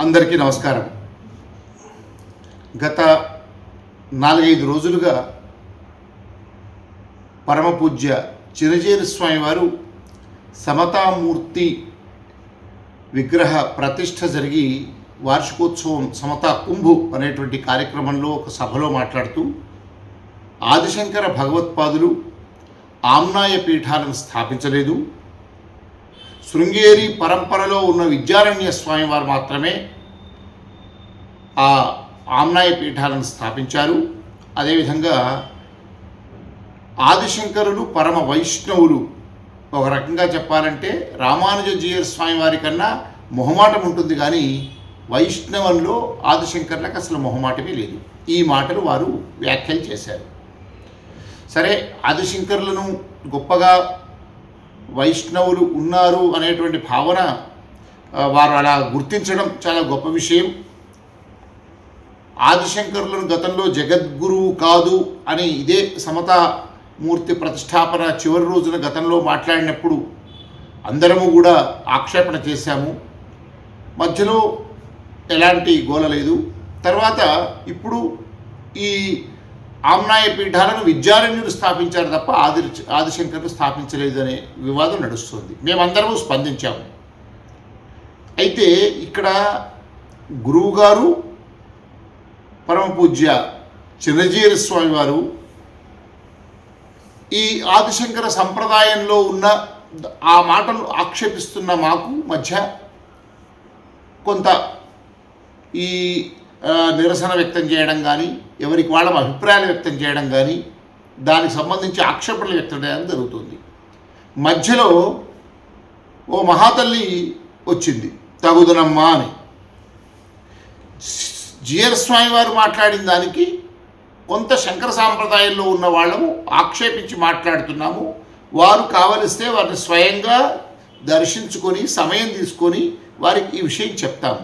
అందరికీ నమస్కారం. గత 4-5 రోజులుగా పరమపూజ్య చినజీయర్ స్వామి వారు సమతామూర్తి విగ్రహ ప్రతిష్ఠ జరిగి వార్షికోత్సవం సమతా కుంభు అనేటువంటి కార్యక్రమంలో ఒక సభలో మాట్లాడుతూ ఆదిశంకర భగవత్పాదులు ఆమ్నాయ పీఠాలను స్థాపించలేదు, శృంగేరి పరంపరలో ఉన్న విద్యారణ్య స్వామి వారు మాత్రమే ఆ ఆమ్నాయ పీఠాలను స్థాపించారు. అదేవిధంగా ఆదిశంకరులు పరమ వైష్ణవులు. ఒక రకంగా చెప్పాలంటే రామానుజీయర్ స్వామి వారి కన్నా మొహమాటం ఉంటుంది, కానీ వైష్ణవంలో ఆదిశంకర్లకు అసలు మొహమాటమే లేదు. ఈ మాటలు వారు వ్యాఖ్యలు చేశారు. సరే, ఆదిశంకరులను గొప్పగా వైష్ణవులు ఉన్నారు అనేటువంటి భావన వారు అలా గుర్తించడం చాలా గొప్ప విషయం. ఆదిశంకరులను గతంలో జగద్గురువు కాదు అని ఇదే సమతామూర్తి ప్రతిష్టాపన చివరి రోజున గతంలో మాట్లాడినప్పుడు అందరము కూడా ఆక్షేపణ చేశాము. మధ్యలో ఎలాంటి గోల లేదు. తర్వాత ఇప్పుడు ఈ ఆమ్నాయ పీఠాలను విద్యారణ్యులు స్థాపించారు తప్ప ఆదిశంకరులు స్థాపించలేదు అనే వివాదం నడుస్తుంది. మేమందరము స్పందించాము. అయితే ఇక్కడ గురువుగారు పరమపూజ్య చినజీయర్ స్వామి వారు ఈ ఆదిశంకర సంప్రదాయంలో ఉన్న ఆ మాటలు ఆక్షేపిస్తున్న మాకు మధ్య కొంత ఈ నిరసన వ్యక్తం చేయడం కానీ, ఎవరికి వాళ్ళ అభిప్రాయాలు వ్యక్తం చేయడం కానీ, దానికి సంబంధించి ఆక్షేపణలు వ్యక్తం చేయడం జరుగుతుంది. మధ్యలో ఓ మహాతల్లి వచ్చింది, తగుదనమ్మా అని. జీయర్ స్వామి వారు మాట్లాడిన దానికి కొంత శంకర సాంప్రదాయంలో ఉన్న వాళ్ళము ఆక్షేపించి మాట్లాడుతున్నాము. వారు కావలిస్తే వారిని స్వయంగా దర్శించుకొని సమయం తీసుకొని వారికి ఈ విషయం చెప్తాము,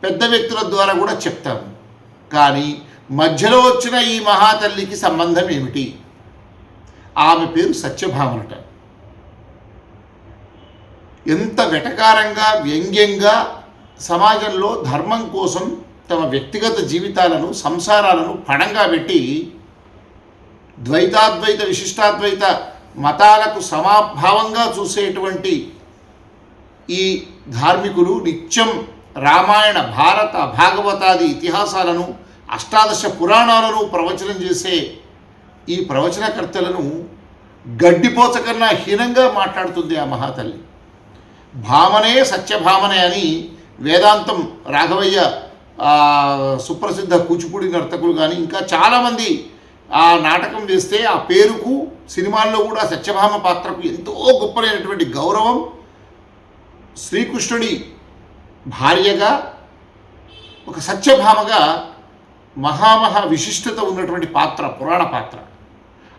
పెద్ద వ్యక్తుల ద్వారా కూడా చెప్తాము. కానీ మధ్యలో వచ్చిన ఈ మహాతల్లికి సంబంధం ఏమిటి? ఆమె పేరు సత్యభామనట. ఎంత వెటకారంగా వ్యంగ్యంగా సమాజంలో ధర్మం కోసం తమ వ్యక్తిగత జీవితాలను సంసారాలను పణంగా పెట్టి ద్వైతాద్వైత విశిష్టాద్వైత మతాలకు సమాభావంగా చూసేటువంటి ఈ ధార్మికులు నిత్యం రామాయణ భారత భాగవతాది ఇతిహాసాలను అష్టాదశ పురాణాలను ప్రవచనం చేసే ఈ ప్రవచనకర్తలను గడ్డిపోచ కన్నా హీనంగా మాట్లాడుతుంది ఆ మహాతల్లి. భామనే సత్యభామనే అని వేదాంతం రాఘవయ్య సుప్రసిద్ధ కూచిపూడి నర్తకులు కానీ ఇంకా చాలామంది ఆ నాటకం వేస్తే ఆ పేరుకు సినిమాల్లో కూడా సత్యభామ పాత్రకు ఎంతో గొప్పలైనటువంటి గౌరవం, శ్రీకృష్ణుడి భార్యగా ఒక సత్యభామగా మహామహా విశిష్టత ఉన్నటువంటి పాత్ర, పురాణ పాత్ర.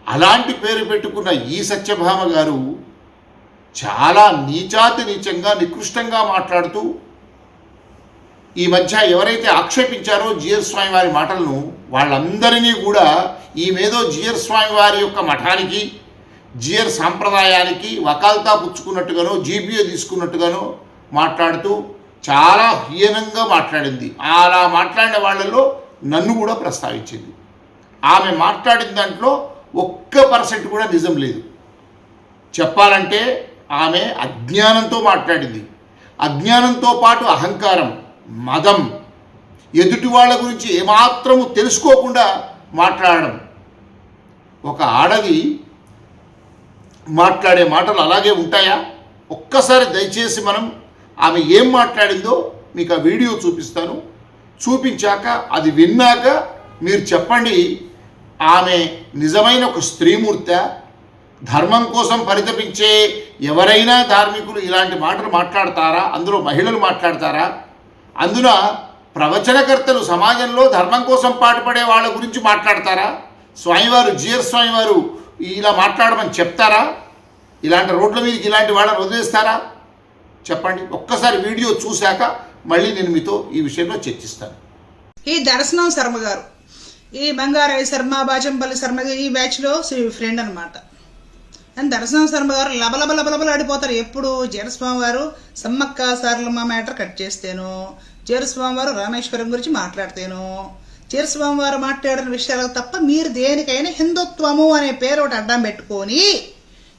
అలాంటి పేరు పెట్టుకున్న ఈ సత్యభామ గారు చాలా నీచాతి నీచంగా నికృష్టంగా మాట్లాడుతూ ఈ మధ్య ఎవరైతే ఆక్షేపించారో జీయర్ స్వామి వారి మాటలను వాళ్ళందరినీ కూడా ఈమెదో జీయర్ స్వామి వారి యొక్క మఠానికి, జీయర్ సాంప్రదాయానికి వకాల్తా పుచ్చుకున్నట్టుగానో జీబీఏ తీసుకున్నట్టుగానో మాట్లాడుతూ చాలా హీనంగా మాట్లాడింది. అలా మాట్లాడిన వాళ్ళల్లో నన్ను కూడా ప్రస్తావించింది. ఆమె మాట్లాడిన దాంట్లో 1% కూడా నిజం లేదు. చెప్పాలంటే ఆమె అజ్ఞానంతో మాట్లాడింది. అజ్ఞానంతో పాటు అహంకారం, మదం, ఎదుటి వాళ్ళ గురించి ఏమాత్రము తెలుసుకోకుండా మాట్లాడడం. ఒక ఆడది మాట్లాడే మాటలు అలాగే ఉంటాయా? ఒక్కసారి దయచేసి మనం ఆమె ఏం మాట్లాడిందో మీకు ఆ వీడియో చూపిస్తాను. చూపించాక అది విన్నాక మీరు చెప్పండి, ఆమె నిజమైన ఒక స్త్రీమూర్తి? ధర్మం కోసం పరితపించే ఎవరైనా ధార్మికులు ఇలాంటి మాటలు మాట్లాడతారా? అందులో మహిళలు మాట్లాడతారా? అందున ప్రవచనకర్తలు సమాజంలో ధర్మం కోసం పాటుపడే వాళ్ళ గురించి మాట్లాడతారా? స్వామివారు జీయర్ స్వామివారు ఇలా మాట్లాడమని చెప్తారా? ఇలాంటి రోడ్ల మీదకి ఇలాంటి వాళ్ళని వదిలేస్తారా? చెప్పండి. ఒక్కసారి వీడియో చూశాక మళ్ళీ నేను మీతో ఈ విషయంలో చర్చిస్తాను. ఈ దర్శనం శర్మ గారు, ఈ బంగారాయి శర్మ, బాచంపల్లి శర్మ ఈ బ్యాచ్లో ఫ్రెండ్ అనమాట. అని దర్శనం శర్మ గారు లబలబలబలబలు ఆడిపోతారు. ఎప్పుడు జీరస్వామి వారు సమ్మక్క సారలమ్మ మ్యాటర్ కట్ చేస్తేను, జీరస్వామి వారు రామేశ్వరం గురించి మాట్లాడితేను, జీరస్వామి వారు మాట్లాడిన విషయాలకు తప్ప మీరు దేనికైనా హిందుత్వము అనే పేరు ఒకటి అడ్డం పెట్టుకొని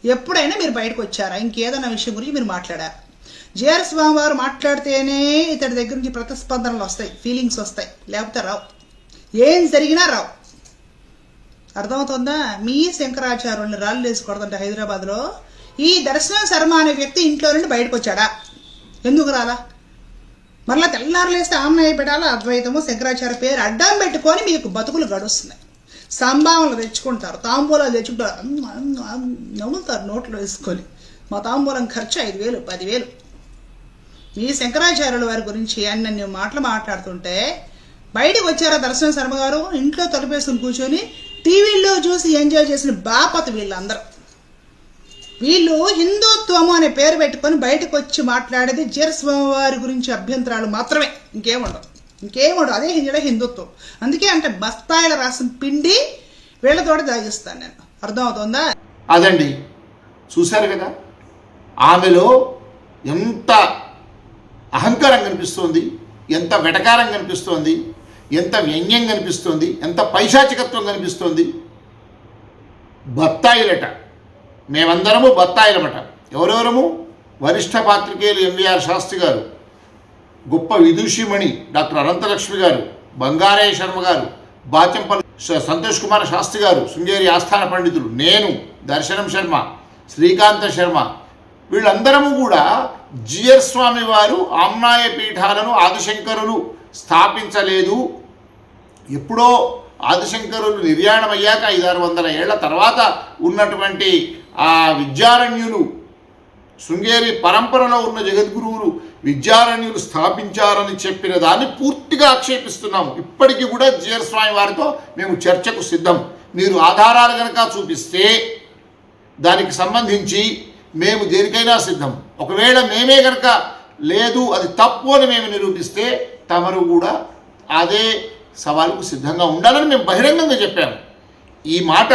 ఎప్పుడైనా మీరు బయటకు వచ్చారా? ఇంకేదైనా విషయం గురించి మీరు మాట్లాడారు? జీరస్వామి వారు మాట్లాడితేనే ఇతడి దగ్గర నుంచి ప్రతిస్పందనలు వస్తాయి, ఫీలింగ్స్ వస్తాయి, లేకపోతే రావు. ఏం జరిగినా రావు. అర్థమవుతుందా? మీ శంకరాచార్యుల్ని రాళ్ళు వేసి కొడుతుంటే హైదరాబాద్లో ఈ దర్శనం శర్మ అనే వ్యక్తి ఇంట్లో నుండి బయటకు వచ్చాడా? ఎందుకు రాలా? మరలా తెల్లారులేస్తే ఆమ్నాయ పెట్టాలా? అద్వైతము శంకరాచార్య పేరు అడ్డం పెట్టుకొని మీకు బతుకులు గడుస్తున్నాయి. సంభావనలు తెచ్చుకుంటారు, తాంబూలాలు తెచ్చుకుంటారు, నవ్వుతారు నోట్లో వేసుకొని. మా తాంబూలం ఖర్చు 5,000 10,000. ఈ శంకరాచార్యుల వారి గురించి అన్ని మాటలు మాట్లాడుతుంటే బయటకు వచ్చారా దర్శనం శర్మ గారు? ఇంట్లో తలుపేసుకుని కూర్చొని టీవీల్లో చూసి ఎంజాయ్ చేసిన బాపత వీళ్ళందరూ. వీళ్ళు హిందుత్వము అనే పేరు పెట్టుకొని బయటకు వచ్చి మాట్లాడేది జీరస్వామి వారి గురించి అభ్యంతరాలు మాత్రమే, ఇంకేముండవు. అదే హిందుత్వం. అందుకే అంటే బస్తాయిల రసం పిండి వీళ్ళతోటి తాగిస్తాను నేను. అర్థమవుతుందా? అదండి, చూశారు కదా ఆమెలో ఎంత అహంకారం కనిపిస్తోంది, ఎంత వెటకారం కనిపిస్తోంది, ఎంత వ్యంగ్యం కనిపిస్తోంది, ఎంత పైశాచికత్వం కనిపిస్తోంది. బత్తాయిలట, మేమందరము బత్తాయిలమట. ఎవరెవరము? వరిష్ఠ పాత్రికేయులు ఎంవీఆర్ శాస్త్రి గారు, గొప్ప విదూషిమణి డాక్టర్ అనంతలక్ష్మి గారు, బంగారయ్య శర్మ గారు, బాచంపల్లి సంతోష్ కుమార్ శాస్త్రి గారు, శృంగేరి ఆస్థాన పండితులు, నేను, దర్శనం శర్మ, శ్రీకాంత శర్మ, వీళ్ళందరము కూడా జియర్ స్వామి వారు ఆమ్నాయ పీఠాలను ఆదిశంకరులు స్థాపించలేదు. ఎప్పుడో ఆదిశంకరులు నిర్యాణమయ్యాక 500-600 ఏళ్ల తర్వాత ఉన్నటువంటి ఆ విద్యారణ్యులు, శృంగేరి పరంపరలో ఉన్న జగద్గురువులు విద్యారణ్యులు స్థాపించారని చెప్పిన దాన్ని పూర్తిగా ఆక్షేపిస్తున్నాము. ఇప్పటికీ కూడా జియర్ స్వామి వారితో మేము చర్చకు సిద్ధం. మీరు ఆధారాలు కనుక చూపిస్తే దానికి సంబంధించి మేము దేనికైనా సిద్ధం. ఒకవేళ మేమే కనుక లేదు అది తప్పు అని మేము నిరూపిస్తే తమరు కూడా అదే సవాలుకు సిద్ధంగా ఉండాలని మేము బహిరంగంగా చెప్పాము. ఈ మాట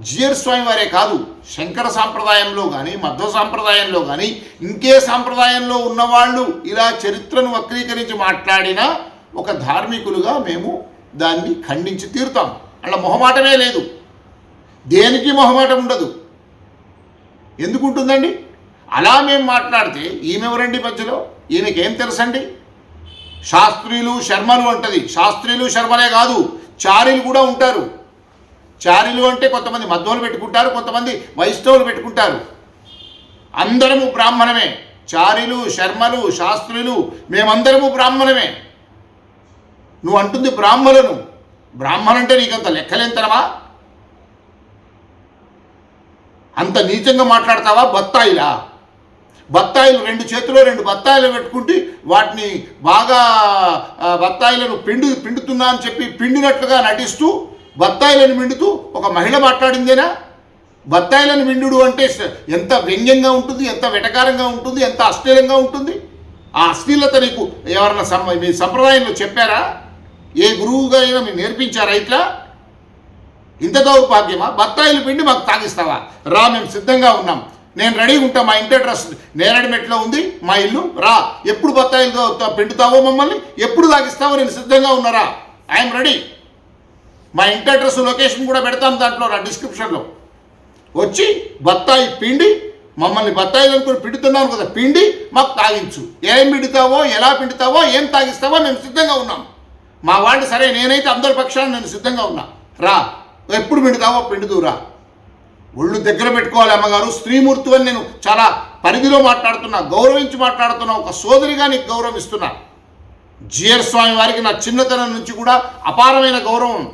జియర్ స్వామి వారే కాదు, శంకర సాంప్రదాయంలో కానీ మధ్వ సాంప్రదాయంలో కానీ ఇంకే సాంప్రదాయంలో ఉన్నవాళ్ళు ఇలా చరిత్రను వక్రీకరించి మాట్లాడినా ఒక ధార్మికులుగా మేము దాన్ని ఖండించి తీరుతాం. అలా మొహమాటమే లేదు, దేనికి మొహమాటం ఉండదు. ఎందుకుంటుందండి? అలా మేము మాట్లాడితే ఈమెవరండి మధ్యలో? ఈమెకేం తెలుసండి? శాస్త్రీలు శర్మలు అంటది. శాస్త్రీలు శర్మలే కాదు, చారీలు కూడా ఉంటారు. చారీలు అంటే కొంతమంది మధ్వలు పెట్టుకుంటారు, కొంతమంది వైష్ణవులు పెట్టుకుంటారు. అందరము బ్రాహ్మణమే. చారీలు శర్మలు శాస్త్రులు మేమందరము బ్రాహ్మణమే. నువ్వు అంటుంది బ్రాహ్మణులను. బ్రాహ్మణంటే నీకంత లెక్కలేంతనమా? అంత నీచంగా మాట్లాడతావా? బత్తాయిలా? బత్తాయిలు 2 చేతుల్లో 2 బత్తాయిలు పెట్టుకుంటే వాటిని బాగా బత్తాయిలను పిండుతున్నా అని చెప్పి పిండినట్లుగా నటిస్తూ బత్తాయిలను పిండుతూ ఒక మహిళ మాట్లాడిందేనా? బత్తాయిలను పిండుడు అంటే ఎంత వ్యంగ్యంగా ఉంటుంది, ఎంత వెటకారంగా ఉంటుంది, ఎంత అశ్లీలంగా ఉంటుంది. ఆ అశ్లీలత నీకు ఎవరన్నా మీ సంప్రదాయంలో చెప్పారా? ఏ గురువుగా అయినా మీరు నేర్పించారా? ఇట్లా ఇంత దౌర్భాగ్యమా? బత్తాయిలు పిండి మాకు తాగిస్తావా? రా, మేము సిద్ధంగా ఉన్నాం, నేను రెడీగా ఉంటా. మా ఇంటి అడ్రస్ నేరడిమెట్లో ఉంది మా ఇల్లు. రా, ఎప్పుడు బత్తాయిలు పిండుతావో మమ్మల్ని, ఎప్పుడు తాగిస్తావో నేను సిద్ధంగా ఉన్నారా? I'm ready. మా ఇంటి అడ్రస్ లొకేషన్ కూడా పెడతాను దాంట్లో నా డిస్క్రిప్షన్లో. వచ్చి బత్తాయి పిండి మమ్మల్ని బత్తాయిలు అనుకుని పిండుతున్నాను కదా, పిండి మాకు తాగించు. ఏం పిండుతావో, ఎలా పిండుతావో, ఏం తాగిస్తావో మేము సిద్ధంగా ఉన్నాం. మా వాళ్ళు సరే, నేనైతే అందరి పక్షాన నేను సిద్ధంగా ఉన్నా. రా, ఎప్పుడు పిండుతావో పిండుదురా. ఒళ్ళు దగ్గర పెట్టుకోవాలి అమ్మగారు. స్త్రీమూర్తి అని నేను చాలా పరిధిలో మాట్లాడుతున్నా, గౌరవించి మాట్లాడుతున్నా, ఒక సోదరిగా నీకు గౌరవం ఇస్తున్నా. జియర్ స్వామి వారికి నా చిన్నతనం నుంచి కూడా అపారమైన గౌరవం.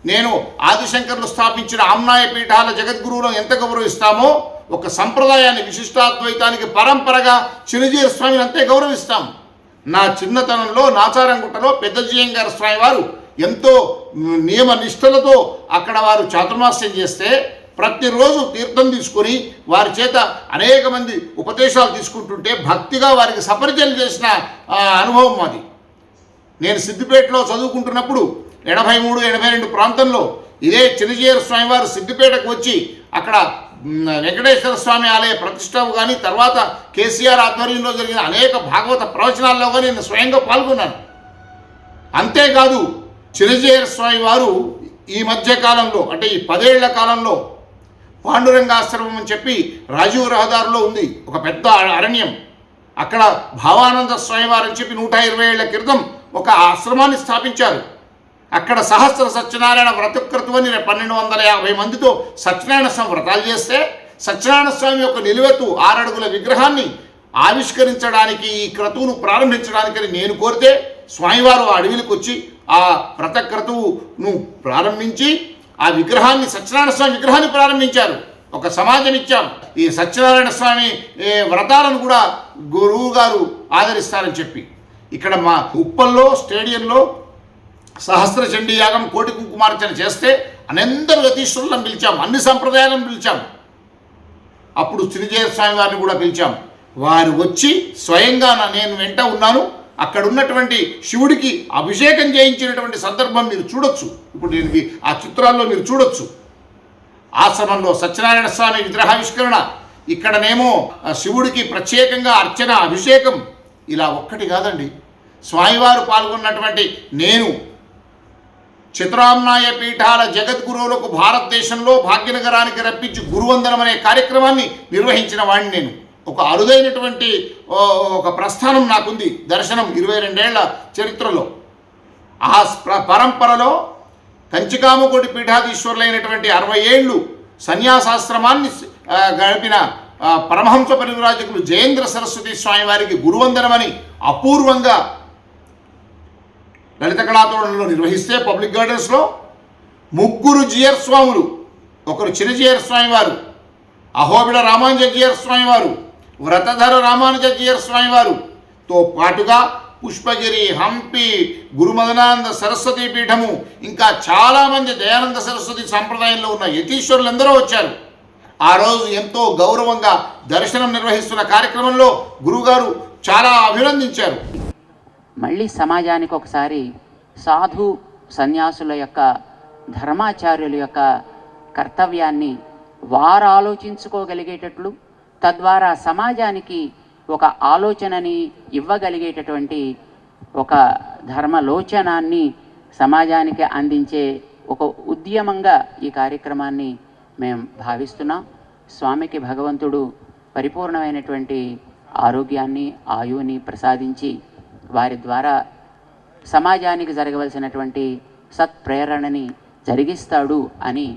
నేను ఆదిశంకర్లు స్థాపించిన ఆమ్నాయ పీఠాల జగద్గురువులను ఎంత గౌరవిస్తామో ఒక సంప్రదాయాన్ని, విశిష్టాద్వైతానికి పరంపరగా చిన్నజీయర్ స్వామిని అంతే గౌరవిస్తాం. నా చిన్నతనంలో నాచారంగుట్టలో పెద్ద జియంగారు స్వామి వారు ఎంతో నియమ నిష్టలతో అక్కడ వారు చాతుర్మాస్యం చేస్తే ప్రతిరోజు తీర్థం తీసుకొని వారి చేత అనేక మంది ఉపదేశాలు తీసుకుంటుంటే భక్తిగా వారికి సపరిచయం చేసిన అనుభవం అది. నేను సిద్దిపేటలో చదువుకుంటున్నప్పుడు 83-82 ప్రాంతంలో ఇదే చిన్నజీయర్ స్వామి వారు సిద్దిపేటకు వచ్చి అక్కడ వెంకటేశ్వర స్వామి ఆలయ ప్రతిష్టకు కానీ తర్వాత కేసీఆర్ ఆధ్వర్యంలో జరిగిన అనేక భాగవత ప్రవచనాల్లో కానీ నేను స్వయంగా పాల్గొన్నాను. అంతేకాదు చినజీయర స్వామి వారు ఈ మధ్య కాలంలో అంటే ఈ 10 ఏళ్ల కాలంలో పాండురంగాశ్రమం అని చెప్పి రాజీవ్ రహదారిలో ఉంది ఒక పెద్ద అరణ్యం. అక్కడ భావానంద స్వామి వారు అని చెప్పి 120 ఏళ్ల క్రితం ఒక ఆశ్రమాన్ని స్థాపించారు. అక్కడ సహస్ర సత్యనారాయణ వ్రతకృతువని 1250 మందితో సత్యనారాయణ స్వామి వ్రతాలు చేస్తే సత్యనారాయణ స్వామి యొక్క నిలువెత్తు 6 అడుగుల విగ్రహాన్ని ఆవిష్కరించడానికి ఈ క్రతువును ప్రారంభించడానికని నేను కోరితే స్వామివారు ఆ అడవికి వచ్చి ఆ వ్రతక్రతువును ప్రారంభించి ఆ విగ్రహాన్ని సత్యనారాయణ స్వామి విగ్రహాన్ని ప్రారంభించారు. ఒక సమాజం ఇచ్చాం. ఈ సత్యనారాయణ స్వామి వ్రతాలను కూడా గురువు గారు ఆదరిస్తారని చెప్పి ఇక్కడ మా ఉప్పల్లో స్టేడియంలో సహస్ర చండీ యాగం కోటి కుంకుమార్చన చేస్తే అనంతర యతీశ్వరులను పిలిచాం, అన్ని సంప్రదాయాలను పిలిచాం. అప్పుడు చినజీయర స్వామి వారిని కూడా పిలిచాం. వారు వచ్చి స్వయంగా నేను వెంట ఉన్నాను. అక్కడ ఉన్నటువంటి శివుడికి అభిషేకం చేయించినటువంటి సందర్భం మీరు చూడొచ్చు. ఇప్పుడు నేను ఆ చిత్రాల్లో మీరు చూడొచ్చు. ఆశ్రమంలో సత్యనారాయణ స్వామి విగ్రహావిష్కరణ, ఇక్కడనేమో శివుడికి ప్రత్యేకంగా అర్చన అభిషేకం. ఇలా ఒక్కటి కాదండి, స్వామివారు పాల్గొన్నటువంటి నేను చతురామ్నాయ పీఠాల జగద్గురువులకు భారతదేశంలో భాగ్యనగరానికి రప్పించి గురువందనం అనే కార్యక్రమాన్ని నిర్వహించిన వాడిని నేను. ఒక అరుదైనటువంటి ఒక ప్రస్థానం నాకుంది. దర్శనం 22 ఏళ్ల చరిత్రలో ఆ పరంపరలో కంచికామకోటి పీఠాధీశ్వరులైనటువంటి 60 ఏళ్ళు సన్యాసాశ్రమాన్ని గడిపిన పరమహంస పరివ్రాజకులు జయేంద్ర సరస్వతి స్వామి వారికి గురువందనమని అపూర్వంగా లలిత కళాతోరణంలో నిర్వహిస్తే పబ్లిక్ గార్డెన్స్లో 3 జీయర్ స్వాములు, ఒకరు చినజీయర స్వామి వారు, అహోబిళ రామానుజ జీయర్ స్వామి వారు, వ్రతధర రామానుజ జీయర్ స్వామి వారుతో పాటుగా పుష్పగిరి, హంపి, గురుమదనానంద సరస్వతి పీఠము, ఇంకా చాలామంది దయానంద సరస్వతి సంప్రదాయంలో ఉన్న యతీశ్వరులందరూ వచ్చారు. ఆ రోజు ఎంతో గౌరవంగా దర్శనం నిర్వహిస్తున్న కార్యక్రమంలో గురువుగారు చాలా అభినందించారు. మళ్ళీ సమాజానికి ఒకసారి సాధు సన్యాసుల యొక్క ధర్మాచార్యుల యొక్క కర్తవ్యాన్ని వారు ఆలోచించుకోగలిగేటట్లు, తద్వారా సమాజానికి ఒక ఆలోచనని ఇవ్వగలిగేటటువంటి ఒక ధర్మలోచనాన్ని సమాజానికి అందించే ఒక ఉద్యమంగా ఈ కార్యక్రమాన్ని మేము భావిస్తున్నాం. స్వామికి భగవంతుడు పరిపూర్ణమైనటువంటి ఆరోగ్యాన్ని, ఆయువుని ప్రసాదించి వారి ద్వారా సమాజానికి జరగవలసినటువంటి సత్ప్రేరణని జరిగిస్తాడు అని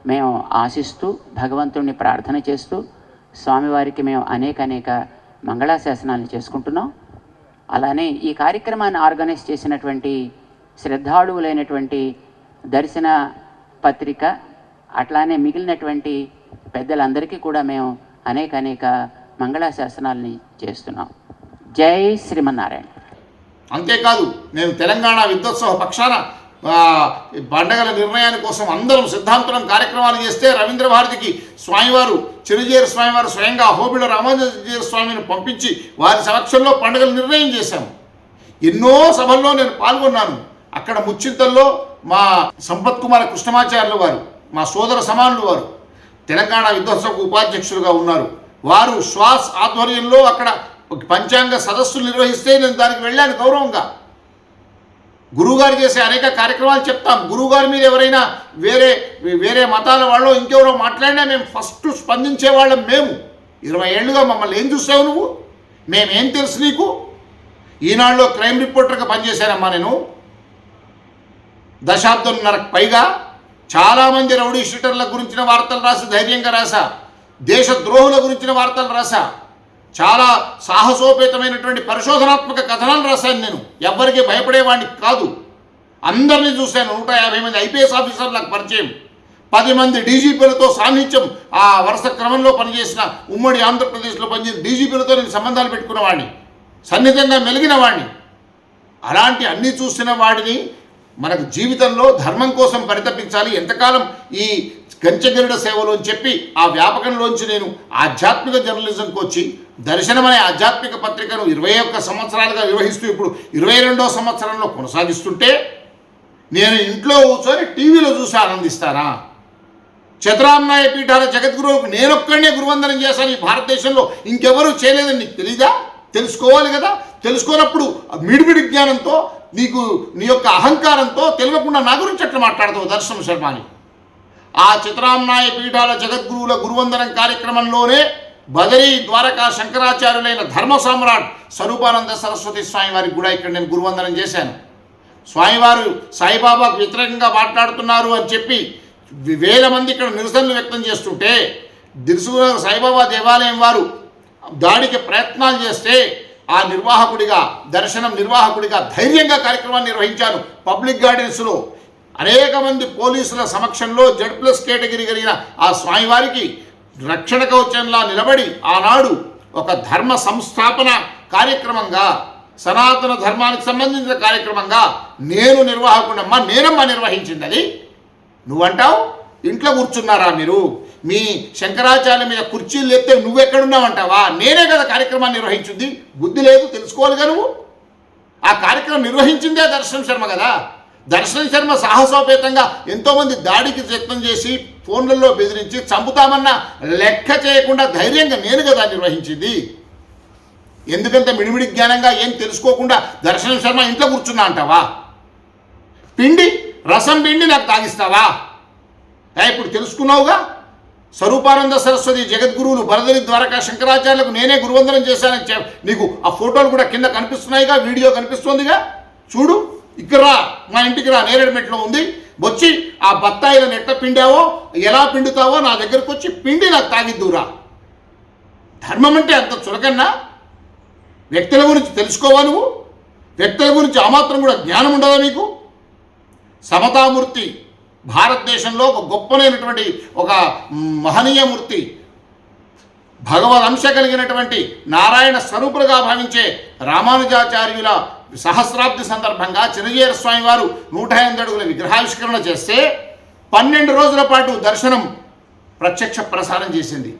మేము ఆశిస్తూ భగవంతుడిని ప్రార్థన చేస్తూ స్వామివారికి మేము అనేక మంగళాశాసనాలు చేసుకుంటున్నాం. అలానే ఈ కార్యక్రమాన్ని ఆర్గనైజ్ చేసినటువంటి శ్రద్ధాళువులైనటువంటి దర్శన పత్రిక అట్లానే మిగిలినటువంటి పెద్దలందరికీ కూడా మేము అనేక మంగళాశాసనాలని చేస్తున్నాం. జై శ్రీమన్నారాయణ. అంతేకాదు నేను తెలంగాణ విద్వత్సవ పక్షాన పండగల నిర్ణయాని కోసం అందరం సిద్ధాంతరం కార్యక్రమాలు చేస్తే రవీంద్ర భారతికి స్వామివారు చినజీయర స్వామివారు స్వయంగా అహోబిళ రామానుజీయర స్వామిని పంపించి వారి సమక్షంలో పండుగలు నిర్ణయం చేశాము. ఎన్నో సభల్లో నేను పాల్గొన్నాను. అక్కడ ముచ్చింతల్లో మా సంపత్ కుమార కృష్ణమాచార్యులు వారు, మా సోదర సమానులు వారు తెలంగాణ విద్వత్సవకు ఉపాధ్యక్షులుగా ఉన్నారు. వారు శ్వాస్ ఆధ్వర్యంలో అక్కడ పంచాంగ సదస్సులు నిర్వహిస్తే నేను దానికి వెళ్ళాను గౌరవంగా. గురువుగారు చేసే అనేక కార్యక్రమాలు చెప్తాం. గురువుగారి మీద ఎవరైనా వేరే మతాల వాళ్ళు ఇంకెవరో మాట్లాడినా మేము ఫస్ట్ స్పందించేవాళ్ళం. మేము 20 ఏళ్ళుగా మమ్మల్ని ఏం చూసావు నువ్వు, మేమేం తెలుసు నీకు? ఈనాడులో క్రైమ్ రిపోర్టర్గా పనిచేశానమ్మా నేను. 10 దశాబ్దంన్నరకు పైగా చాలామంది రౌడీ షీటర్ల గురించిన వార్తలు రాసి ధైర్యంగా రాసా. దేశద్రోహుల గురించిన వార్తలు రాసా. చాలా సాహసోపేతమైనటువంటి పరిశోధనాత్మక కథనాలు రాశాను నేను. ఎవ్వరికి భయపడేవాడిని కాదు. అందరినీ చూశాను. 150 మంది ఐపీఎస్ ఆఫీసర్లు నాకు పరిచయం, 10 మంది డీజీపీలతో సాన్నిధ్యం, ఆ వరుస క్రమంలో పనిచేసిన ఉమ్మడి ఆంధ్రప్రదేశ్లో పనిచేసిన డీజీపీలతో నేను సంబంధాలు పెట్టుకున్నవాడిని, సన్నిహితంగా మెలిగిన వాడిని. అలాంటి అన్నీ చూసిన వాడిని మనకు జీవితంలో ధర్మం కోసం పరితపించాలి. ఎంతకాలం ఈ కంచగరుడ సేవలు అని చెప్పి ఆ వ్యాపకంలోంచి నేను ఆధ్యాత్మిక జర్నలిజంకి వచ్చి దర్శనం అనే ఆధ్యాత్మిక పత్రికను 21 సంవత్సరాలుగా నిర్వహిస్తూ ఇప్పుడు 22వ సంవత్సరంలో కొనసాగిస్తుంటే నేను ఇంట్లో కూర్చొని టీవీలో చూసి ఆనందిస్తానా? చతురామ్నాయ పీఠాల జగద్గురువులకు నేనొక్కడనే గురువందనం చేశాను ఈ భారతదేశంలో, ఇంకెవరూ చేయలేదని నీకు తెలీదా? తెలుసుకోవాలి కదా. తెలుసుకోనప్పుడు మిడిమిడి జ్ఞానంతో నీకు నీ యొక్క అహంకారంతో తెలియకుండా నా గురించి ఎట్లా మాట్లాడతావు దర్శనం శర్మ అని. ఆ చతురామ్నాయ పీఠాల జగద్గురువుల గురువందనం కార్యక్రమంలోనే బదరీ ద్వారకా శంకరాచార్యులైన ధర్మ సామ్రాట్ స్వరూపానంద సరస్వతి స్వామి వారికి కూడా ఇక్కడ నేను గురువందనం చేశాను. స్వామివారు సాయిబాబాకు వ్యతిరేకంగా మాట్లాడుతున్నారు అని చెప్పి వేల మంది ఇక్కడ నిరసనలు వ్యక్తం చేస్తుంటే దిల్సుఖ్నగర్ సాయిబాబా దేవాలయం వారు దాడికి ప్రయత్నాలు చేస్తే ఆ నిర్వాహకుడిగా, దర్శనం నిర్వాహకుడిగా ధైర్యంగా కార్యక్రమాన్ని నిర్వహించాను. పబ్లిక్ గార్డెన్స్లో అనేక మంది పోలీసుల సమక్షంలో Z+ కేటగిరీ కలిగిన ఆ స్వామివారికి రక్షణ కవచంలా నిలబడి ఆనాడు ఒక ధర్మ సంస్థాపన కార్యక్రమంగా, సనాతన ధర్మానికి సంబంధించిన కార్యక్రమంగా నేను నేనమ్మా నిర్వహించింది అది. నువ్వంటావు ఇంట్లో కూర్చున్నారా మీరు? మీ శంకరాచార్య మీద కుర్చీలు ఎత్తే నువ్వెక్కడున్నావంటావా? నేనే కదా కార్యక్రమాన్ని నిర్వహించింది. బుద్ధి లేదు, తెలుసుకోవాలిగా నువ్వు. ఆ కార్యక్రమం నిర్వహించిందే దర్శనం శర్మ కదా. దర్శనం శర్మ సాహసోపేతంగా ఎంతోమంది దాడికి యత్నం చేసి ఫోన్లలో బెదిరించి చంపుతామన్న లెక్క చేయకుండా ధైర్యంగా నేను కదా నిర్వహించింది. ఎందుకంటే మిడిమిడి జ్ఞానంగా ఏం తెలుసుకోకుండా దర్శనం శర్మ ఇంట్లో కూర్చున్నా అంటావా? రసం పిండి నాకు తాగిస్తావా? ఇప్పుడు తెలుసుకున్నావుగా. స్వరూపానంద సరస్వతి జగద్గురువులు బదరీ ద్వారకా శంకరాచార్యులకు నేనే గురువందనం చేశానని నీకు ఆ ఫోటోలు కూడా కింద కనిపిస్తున్నాయిగా, వీడియో కనిపిస్తుందిగా. చూడు, ఇక్కడ మా ఇంటికి రా, నేరేడుమెట్లో ఉంది. వచ్చి ఆ బత్తాయిలను ఎట్లా పిండావో, ఎలా పిండుతావో నా దగ్గరకు వచ్చి పిండి నాకు తాగిద్దురా. ధర్మం అంటే అంత చులకన్నా? వ్యక్తుల గురించి తెలుసుకోవా నువ్వు? వ్యక్తుల గురించి ఆ మాత్రం కూడా జ్ఞానం ఉండదా నీకు? సమతామూర్తి, భారతదేశంలో ఒక గొప్పనైనటువంటి ఒక మహనీయమూర్తి, భగవద్ అంశ కలిగినటువంటి నారాయణ స్వరూపులుగా భావించే రామానుజాచార్యుల సహస్రాబ్ది సందర్భంగా చిన్నజీయర స్వామి వారు 108 అడుగుల విగ్రహావిష్కరణ చేస్తే 12 రోజుల పాటు దర్శనం ప్రత్యక్ష ప్రసారం చేసింది.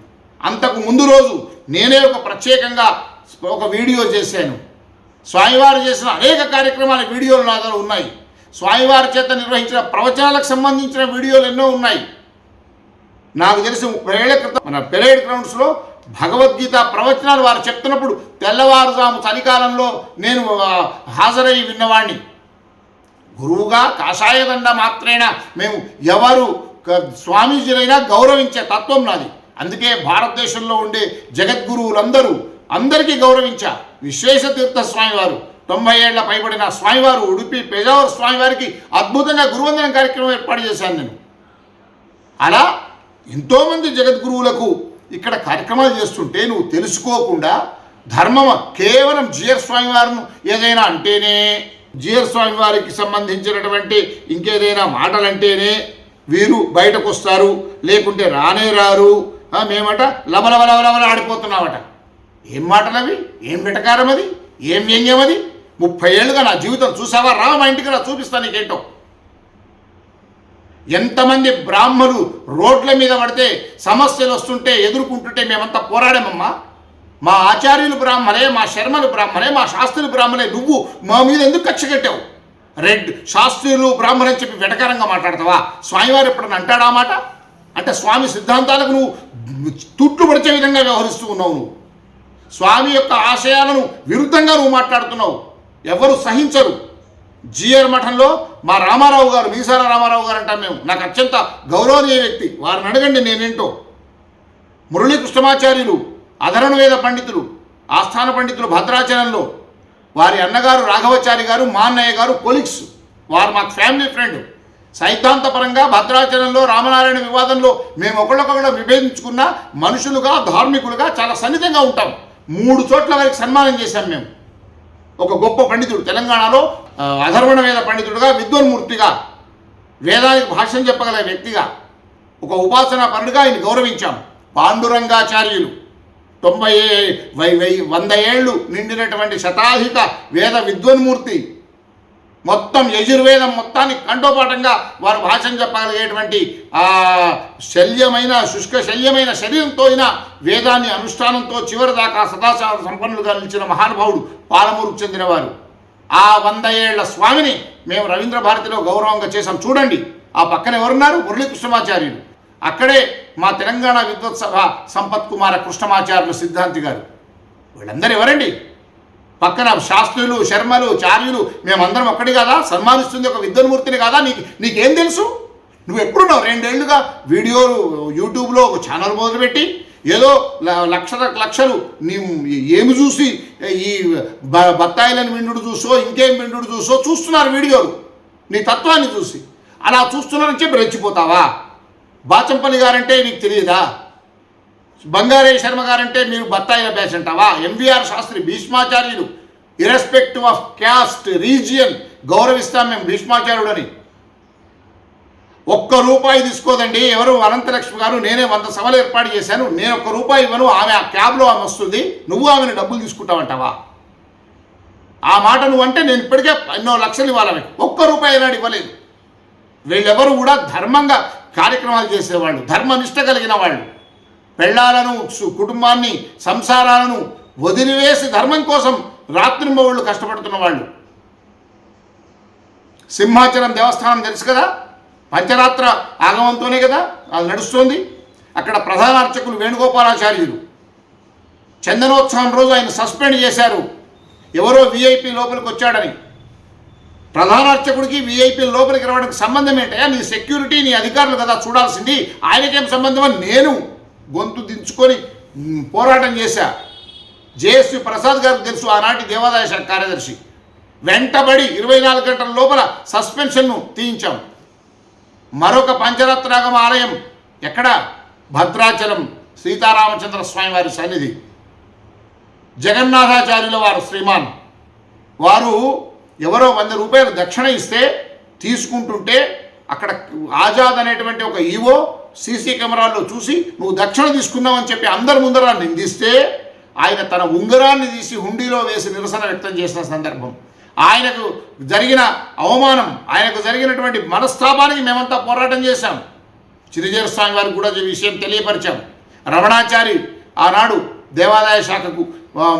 అంతకు ముందు రోజు నేనే ఒక ప్రత్యేకంగా ఒక వీడియో చేశాను. స్వామివారు చేసిన అనేక కార్యక్రమాల వీడియోలు నా దగ్గర ఉన్నాయి. స్వామివారి చేత నిర్వహించిన ప్రవచనాలకు సంబంధించిన వీడియోలు ఎన్నో ఉన్నాయి. నాకు తెలిసి 30 ఏళ్ల క్రితం మన పెరేడ్ గ్రౌండ్స్లో భగవద్గీత ప్రవచనాలు వారు చెప్తున్నప్పుడు తెల్లవారుజాము చలికాలంలో నేను హాజరయ్యి విన్నవాణ్ణి. గురువుగా కాషాయదండ మాత్రేనా మేము ఎవరు స్వామీజీలైనా గౌరవించే తత్వం నాది. అందుకే భారతదేశంలో ఉండే జగద్గురువులందరూ అందరికీ గౌరవించా. విశ్వేశతీర్థ స్వామివారు 90 ఏళ్ల పైబడిన స్వామివారు, ఉడుపి పెజావర్ స్వామివారికి అద్భుతంగా గురువందనం కార్యక్రమం ఏర్పాటు చేశాను నేను. అలా ఎంతోమంది జగద్గురువులకు ఇక్కడ కార్యక్రమాలు చేస్తుంటే నువ్వు తెలుసుకోకుండా ధర్మం కేవలం జీయర్ స్వామివారిని ఏదైనా అంటేనే, జీయర్ స్వామివారికి సంబంధించినటువంటి ఇంకేదైనా మాటలంటేనే వీరు బయటకు వస్తారు, లేకుంటే రానే రారు. మేమట లబలబలబల ఆడిపోతున్నామట. ఏం మాటలు అవి? ఏం వెటకారం అది? ఏం వ్యంగ్యం అది? 30 ఏళ్ళుగా నా జీవితం చూసావా? రా మా ఇంటికి రా, చూపిస్తాను నీకేంటో. ఎంతమంది బ్రాహ్మలు రోడ్ల మీద పడితే సమస్యలు వస్తుంటే ఎదుర్కొంటుంటే మేమంతా పోరాడామమ్మా. మా ఆచార్యులు బ్రాహ్మలే, మా శర్మలు బ్రాహ్మలే, మా శాస్త్రులు బ్రాహ్మలే. నువ్వు మా మీద ఎందుకు కక్ష కట్టావు? శాస్త్రులు బ్రాహ్మణని చెప్పి వెటకారంగా మాట్లాడతావా? స్వామివారు ఎప్పుడన్నా అంటాడా మాట? అంటే స్వామి సిద్ధాంతాలకు నువ్వు తుట్లు పడిచే విధంగా వ్యవహరిస్తూ ఉన్నావు. నువ్వు స్వామి యొక్క ఆశయాలను విరుద్ధంగా నువ్వు మాట్లాడుతున్నావు. ఎవరు సహించరు. జీఆర్ మఠంలో మా రామారావు గారు, మీసాల రామారావు గారు అంటాం మేము, నాకు అత్యంత గౌరవనీయ వ్యక్తి. వారిని అడగండి నేనేంటో. మురళీకృష్ణమాచార్యులు, అధరణ వేద పండితులు, ఆస్థాన పండితులు భద్రాచలంలో, వారి అన్నగారు రాఘవాచారి గారు, మా అన్నయ్య గారు కొలిక్స్. వారు మాకు ఫ్యామిలీ ఫ్రెండ్. సైద్ధాంతపరంగా భద్రాచలంలో రామనారాయణ వివాదంలో మేము ఒకళ్ళొకళ్ళు విభేదించుకున్న మనుషులుగా, ధార్మికులుగా చాలా సన్నిహితంగా ఉంటాం. 3 చోట్ల వారికి సన్మానం చేశాం మేము. ఒక గొప్ప పండితుడు, తెలంగాణలో అధర్వణ వేద పండితుడుగా, విద్వన్మూర్తిగా, వేదానికి భాష్యం చెప్పగల వ్యక్తిగా, ఒక ఉపాసనా పరుడుగా ఆయన గౌరవించాం. పాండురంగాచార్యులు 100 ఏళ్ళు నిండినటువంటి శతాధిక వేద విద్వన్మూర్తి, మొత్తం యజుర్వేదం మొత్తానికి కంఠోపాఠంగా వారు భాష్యం చెప్పగలిగేటువంటి శల్యమైన, శుష్క శల్యమైన శరీరంతో అయినా వేదాన్ని అనుష్ఠానంతో చివరి దాకా సదాచార సంపన్నులుగా నిలిచిన మహానుభావుడు, పాలమూరుకు చెందినవారు. ఆ 100 ఏళ్ల స్వామిని మేము రవీంద్ర భారతిలో గౌరవంగా చేశాం. చూడండి, ఆ పక్కన ఎవరున్నారు? మురళీకృష్ణమాచార్యులు. అక్కడే మా తెలంగాణ విద్వత్ సభ సంపత్ కుమార కృష్ణమాచార్యులు సిద్ధాంతి గారు, వీళ్ళందరూ ఎవరండి? పక్కన శాస్త్రులు, శర్మలు, చార్యులు, మేమందరం ఒక్కటి కదా, సన్మానిస్తుంది ఒక విద్వన్మూర్తిని కదా. నీకేం తెలుసు? నువ్వు ఎప్పుడున్నావు 2 ఏళ్లుగా వీడియోలు యూట్యూబ్లో ఒక ఛానల్ మొదలుపెట్టి ఏదో లక్షలు నీ ఏమి చూసి ఈ బత్తాయిలను విండు చూసో ఇంకేం విండు చూసో చూస్తున్నారు వీడియోలు, నీ తత్వాన్ని చూసి అలా చూస్తున్నారని చెప్పి రెచ్చిపోతావా? బాచంపల్లి గారంటే నీకు తెలియదా? బంగారే శర్మ గారంటే మీరు బత్తాయిల బ్యాచ్ అంటావా? ఎంవీఆర్ శాస్త్రి భీష్మాచార్యులు, ఇర్రెస్పెక్టివ్ ఆఫ్ క్యాస్ట్ రీజియన్ గౌరవిస్తాం మేము భీష్మాచార్యుడని. ₹1 తీసుకోదండి ఎవరు. అనంతలక్ష్మి గారు, నేనే 100 సభలు ఏర్పాటు చేశాను, నేను ₹1 ఇవ్వను, ఆమె ఆ క్యాబ్లో ఆమె వస్తుంది, నువ్వు ఆమెను డబ్బులు తీసుకుంటావంటావా? ఆ మాట నువ్వు అంటే నేను ఇప్పటికే ఎన్నో లక్షలు ఇవ్వాలి, ₹1 నాడు ఇవ్వలేదు. వీళ్ళెవరు కూడా ధర్మంగా కార్యక్రమాలు చేసేవాళ్ళు, ధర్మనిష్ట కలిగిన వాళ్ళు, పెళ్ళాలను కుటుంబాన్ని సంసారాలను వదిలివేసి ధర్మం కోసం రాత్రింబవళ్ళు కష్టపడుతున్న వాళ్ళు. సింహాచలం దేవస్థానం తెలుసు కదా, పంచరాత్ర ఆగమంతోనే కదా అది నడుస్తోంది. అక్కడ ప్రధాన అర్చకులు వేణుగోపాలాచార్యులు, చందనోత్సవం రోజు ఆయన సస్పెండ్ చేశారు, ఎవరో వీఐపీ లోపలికి వచ్చాడని. ప్రధాన అర్చకుడికి వీఐపీ లోపలికి రావడానికి సంబంధం ఏంటయ్యా? నీ సెక్యూరిటీ, నీ అధికారులు కదా చూడాల్సింది, ఆయనకేం సంబంధం అని నేను గొంతు దించుకొని పోరాటం చేశా. జేఎస్వి ప్రసాద్ గారికి తెలుసు, ఆనాటి దేవాదాయ శాఖ కార్యదర్శి. వెంటబడి 24 గంటల లోపల సస్పెన్షన్ను తీయించాం. మరొక పంచరత్నాగమ ఆలయం ఎక్కడ? భద్రాచలం సీతారామచంద్ర స్వామి వారి సన్నిధి. జగన్నాథాచార్యుల వారు శ్రీమాన్ వారు ఎవరో ₹100 దక్షిణ ఇస్తే తీసుకుంటుంటే అక్కడ ఆజాద్ అనేటువంటి ఒక ఈవో సీసీ కెమెరాల్లో చూసి నువ్వు దక్షిణ తీసుకున్నావని చెప్పి అందరి ముందర నిందిస్తే ఆయన తన ఉంగరాన్ని తీసి హుండీలో వేసి నిరసన వ్యక్తం చేసిన సందర్భం. ఆయనకు జరిగిన అవమానం, ఆయనకు జరిగినటువంటి మనస్తాపానికి మేమంతా పోరాటం చేశాం. చిరుజీర స్వామి వారికి కూడా ఈ విషయం తెలియపరిచాం. రమణాచారి ఆనాడు దేవాదాయ శాఖకు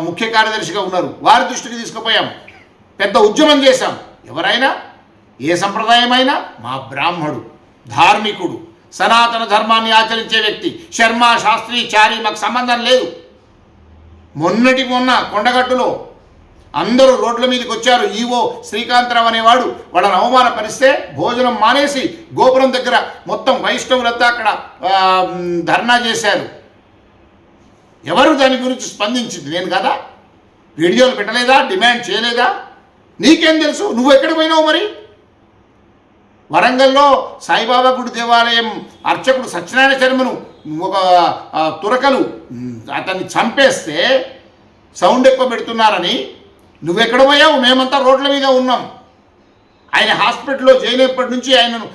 ముఖ్య కార్యదర్శిగా ఉన్నారు, వారి దృష్టికి తీసుకుపోయాం. పెద్ద ఉద్యమం చేశాం. ఎవరైనా ఏ సంప్రదాయమైనా మా బ్రాహ్మడు, ధార్మికుడు, సనాతన ధర్మాన్ని ఆచరించే వ్యక్తి, శర్మ, శాస్త్రి, చారి మాకు సంబంధం లేదు. మొన్న కొండగట్టులో అందరూ రోడ్ల మీదకి వచ్చారు. ఈవో శ్రీకాంతరావు అనేవాడు వాళ్ళని అవమానపరిస్తే భోజనం మానేసి గోపురం దగ్గర మొత్తం వైష్ణవులంతా అక్కడ ధర్నా చేశారు. ఎవరు దాని గురించి స్పందించింది? నేను కదా. వీడియోలు పెట్టలేదా? డిమాండ్ చేయలేదా? నీకేం తెలుసు? నువ్వు ఎక్కడికి పోయినావు? మరి వరంగల్లో సాయిబాబా గుడి దేవాలయం అర్చకుడు సత్యనారాయణ శర్మను ఒక తురకలు అతన్ని చంపేస్తే సౌండ్ ఎక్కువ పెడుతున్నారని నువ్వెక్కడ పోయావు? మేమంతా రోడ్ల మీద ఉన్నాం. ఆయన హాస్పిటల్లో చేరినప్పటి నుంచి ఆయనను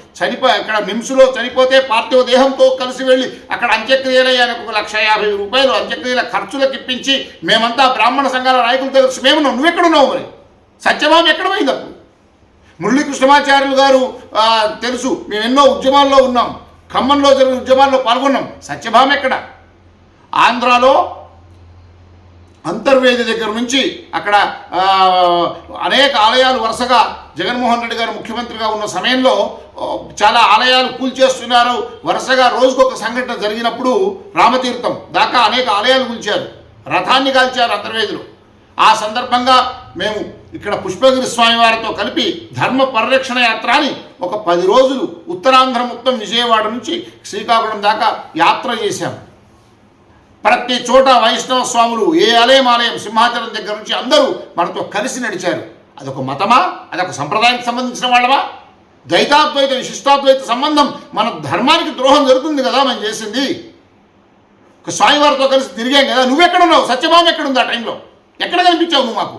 అక్కడ నిమ్స్లో చనిపోతే పార్థివ దేహంతో కలిసి వెళ్ళి అక్కడ అంత్యక్రియలు ఆయనకు ₹1,50,000 అంత్యక్రియల ఖర్చులకు ఇప్పించి మేమంతా బ్రాహ్మణ సంఘాల నాయకులతో కలిసి మేమున్నాం. నువ్వెక్కడున్నావు? మరి సత్యభామ ఎక్కడ పోయింది? అప్పుడు మురళీ కృష్ణమాచార్యులు గారు తెలుసు, మేము ఎన్నో ఉద్యమాల్లో ఉన్నాం, ఖమ్మంలో జరిగిన ఉద్యమాల్లో పాల్గొన్నాం. సత్యభామ ఎక్కడ? ఆంధ్రాలో అంతర్వేది దగ్గర నుంచి అక్కడ అనేక ఆలయాలు వరుసగా జగన్మోహన్ రెడ్డి గారు ముఖ్యమంత్రిగా ఉన్న సమయంలో చాలా ఆలయాలు కూల్చేస్తున్నారు. వరుసగా రోజుకొక సంఘటన జరిగినప్పుడు రామతీర్థం దాకా అనేక ఆలయాలు కూల్చారు, రథాన్ని కాల్చారు అంతర్వేదిలో. ఆ సందర్భంగా మేము ఇక్కడ పుష్పగిరి స్వామి వారితో కలిపి ధర్మ పరిరక్షణ యాత్ర అని ఒక 10 రోజులు ఉత్తరాంధ్ర మొత్తం విజయవాడ నుంచి శ్రీకాకుళం దాకా యాత్ర చేశాం. ప్రతి చోట వైష్ణవ స్వాములు, ఏ ఆలయం సింహాచలం దగ్గర నుంచి అందరూ మనతో కలిసి నడిచారు. అదొక మతమా? అదొక సంప్రదాయానికి సంబంధించిన వాళ్ళమా? ద్వైతాద్వైత విశిష్టాద్వైత సంబంధం మన ధర్మానికి ద్రోహం జరుగుతుంది కదా మనం చేసింది. ఒక స్వామివారితో కలిసి తిరిగాం కదా. నువ్వెక్కడున్నావు? సత్యభామ ఎక్కడుంది? ఆ టైంలో ఎక్కడ కనిపించావు నువ్వు మాకు?